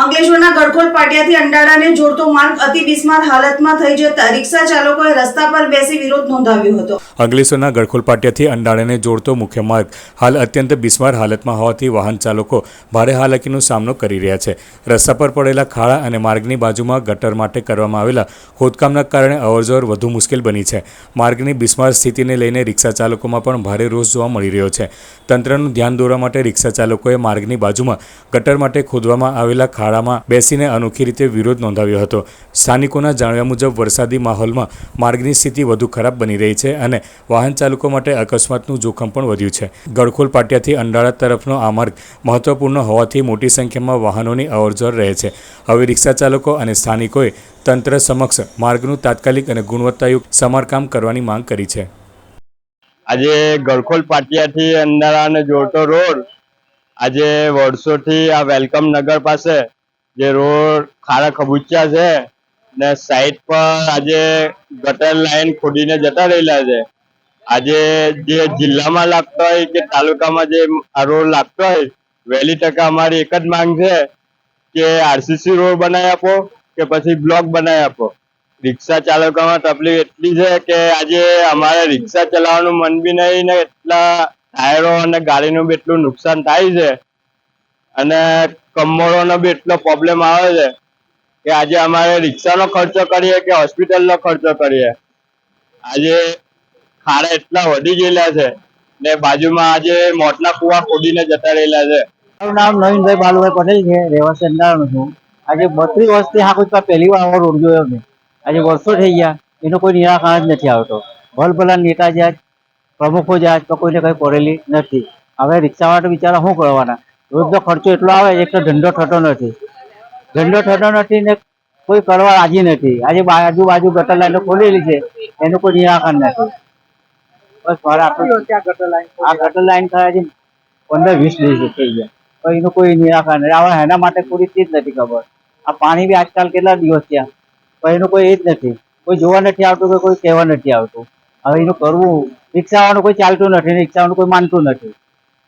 અંકલેશ્વરના ગડખોલ પાટિયાથી અંડાળાને જોડતો માર્ગ અતિ બિસ્માર હાલતમાં થઈ જતા રિક્ષા ચાલકોએ રસ્તા પર બેસી વિરોધ નોંધાવ્યો હતો। અંકલેશ્વરના ગડખોલ પાટિયાથી અંડાળાને જોડતો મુખ્ય માર્ગ હાલ અત્યંત બિસ્માર હાલતમાં હોવાથી વાહન ચાલકો ભારે હાલાકીનો સામનો કરી રહ્યા છે। રસ્તા પર પડેલા ખાડા અને માર્ગની બાજુમાં ગટર માટે કરવામાં આવેલા ખોદકામના કારણે અવરજવર વધુ મુશ્કેલ બની છે। માર્ગની બિસ્માર સ્થિતિને લઈને રિક્ષા ચાલકોમાં પણ ભારે રોષ જોવા મળી રહ્યો છે। તંત્રનું ધ્યાન દોરવા માટે રિક્ષા ચાલકોએ માર્ગની બાજુમાં ગટર માટે ખોદવામાં આવેલા ખાડામાં બેસીને અનોખી રીતે વિરોધ નોંધાવ્યો હતો। સ્થાનિકોના જણાવ્યા મુજબ વરસાદી માહોલમાં માર્ગની સ્થિતિ વધુ ખરાબ બની રહી છે અને વાહન ચાલકો માટે અકસ્માતનું જોખમ પણ વધ્યું છે। ગડખોલ પાટિયાથી અંડાળા તરફનો આ માર્ગ મહત્વપૂર્ણ હોવાથી મોટી સંખ્યામાં વાહનોની અવરજવર રહે છે। હવે રિક્ષા ચાલકો અને સ્થાનિકોએ તંત્ર સમક્ષ માર્ગનું તાત્કાલિક અને ગુણવત્તાયુક્ત સમારકામ કરવાની માંગ કરી છે। આજે ગડખોલ પાટિયાથી અંડાળાને જોડતો રોડ આજે વર્ષોથી આ વેલકમ નગર પાસે જે રોડ ખાડા ખબૂચિયા છે ને સાઈડ પર આજે ગટર લાઈન ખોદીને જતા રહેલા છે। આજે જે જિલ્લામાં લાગતો હોય કે તાલુકામાં જે આ રોડ લાગતો હોય વહેલી તકે અમારી એક જ માંગ છે કે આરસીસી રોડ બનાવી આપો કે પછી બ્લોક બનાવી આપો। રિક્ષા ચાલકોમાં તકલીફ એટલી છે કે આજે અમારે રિક્ષા ચલાવવાનું મન બી નહીં ને એટલા ટાયરો અને ગાડીનું બી એટલું નુકસાન થાય છે અને કમરોનો બી એટલો પ્રોબ્લેમ આવે છે કે આજે અમારે રિક્ષાનો ખર્ચો કરીએ કે હોસ્પિટલનો ખર્ચો કરીએ। આજે ખાડા એટલા વધી ગયેલા છે ને બાજુમાં આજે મોટના કુવા ખોદીને જતા રહેલા છે। મારું નામ નવીનભાઈ બાલુભાઈ પટેલ છે, રહેવાસી અંડાળાનો છું। આજે 32 વર્ષથી હા કોઈ પહેલી વાર આવો રોડ જોયો મેં। આજે વર્ષો થઈ ગયા એનો કોઈ નિરાકરણ જ નથી આવતો। ભલભલા નેતા જાય પ્રમુખો જાય તો કોઈને કંઈ પડેલી નથી। હવે રિક્ષાવાળા બિચારા શું કરવાના? રોજનો ખર્ચો એટલો આવે એક તો ધંધો થતો નથી ને કોઈ કરવા રાજી નથી। આજે આજુબાજુ ગટર લાઈનો ખોલેલી છે એનું કોઈ નિરાકરણ નથી। બસ મારે આ ગટર લાઈન થયા 15-20 દિવસ થઈ ગયા પણ એનું કોઈ નિરાકરણ નથી। હવે એના માટે પૂરી ચીજ નથી ખબર। આ પાણી બી આજકાલ કેટલા દિવસ થયા પણ એનું કોઈ એ જ નથી, કોઈ જોવા નથી આવતું કે કોઈ કહેવા નથી આવતું। હવે એનું કરવું રિક્ષાવાળાનું કોઈ ચાલતું નથી, રિક્ષાવાળાનું કોઈ માનતું નથી।